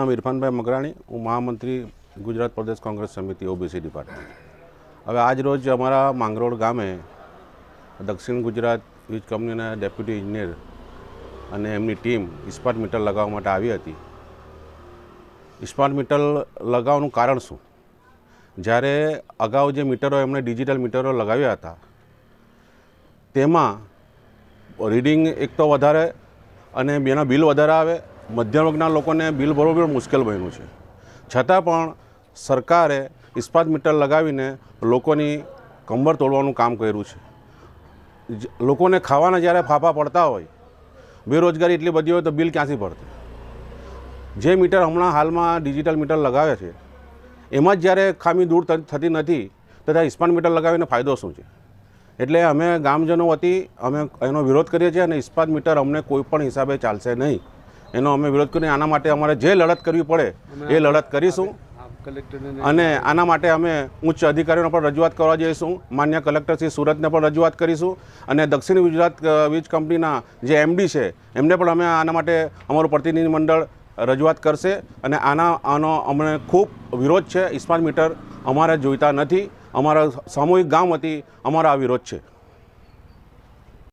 નામ ઇરફાનભાઈ મકરાણી, હું મહામંત્રી ગુજરાત પ્રદેશ કોંગ્રેસ સમિતિ ઓબીસી ડિપાર્ટમેન્ટ. હવે આજ રોજ અમારા માંગરોળ ગામે દક્ષિણ ગુજરાત વીજ કંપનીના ડેપ્યુટી ઇજનેર અને એમની ટીમ ઇસ્પાટ મીટર લગાવવા માટે આવી હતી. ઇસ્પાટ મીટર લગાવવાનું કારણ શું? જ્યારે અગાઉ જે મીટરો એમણે ડિજિટલ મીટરો લગાવ્યા હતા તેમાં રીડિંગ એક તો વધારે અને બેના બિલ વધારે આવે. મધ્યમ વર્ગના લોકોને બિલ ભરવું મુશ્કેલ બન્યું છે. છતાં પણ સરકારે ઇસ્પાત મીટર લગાવીને લોકોની કંબર તોડવાનું કામ કર્યું છે. લોકોને ખાવાના જ્યારે ફાફા પડતા હોય, બેરોજગારી એટલી બધી હોય તો બિલ ક્યાંથી ભરશે? જે મીટર હમણાં હાલમાં ડિજિટલ મીટર લગાવે છે એમાં જ જ્યારે ખામી દૂર થતી નથી તો ત્યાં ઇસ્પાટ મીટર લગાવીને ફાયદો શું છે? એટલે અમે ગામજનો વતી અમે એનો વિરોધ કરીએ છીએ અને ઇસ્પાત મીટર અમને કોઈ પણ હિસાબે ચાલશે નહીં. એનો અમે વિરોધ કરીને આના માટે અમારે જે લડત કરવી પડે એ લડત કરીશું અને આના માટે અમે ઉચ્ચ અધિકારીઓને પણ રજૂઆત કરવા જઈશું. માન્ય કલેક્ટર શ્રી સુરતને પણ રજૂઆત કરીશું અને દક્ષિણ ગુજરાત વીજ કંપનીના જે એમડી છે એમને પણ અમે આના માટે અમારું પ્રતિનિધિ મંડળ રજૂઆત કરશે અને આનો અમને ખૂબ વિરોધ છે. ઇસ્પાત મીટર અમારે જોઈતા નથી. અમારા સામૂહિક ગામ વતી અમારો આ વિરોધ છે.